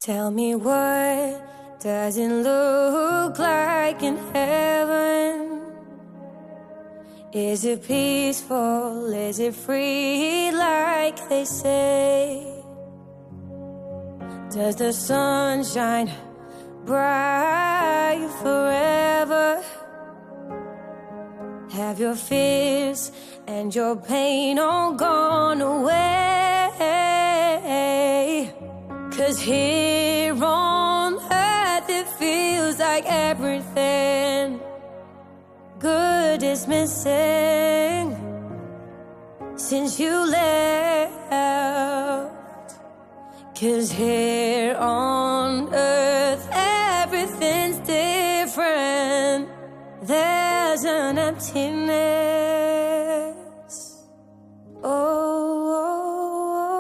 Tell me, what does it look like in heaven? Is it peaceful? Is it free like they say? Does the sun shine bright forever? Have your fears and your pain all gone away? 'Cause here on earth it feels like everything good is missing since you left. 'Cause here on earth everything's different. There's an emptiness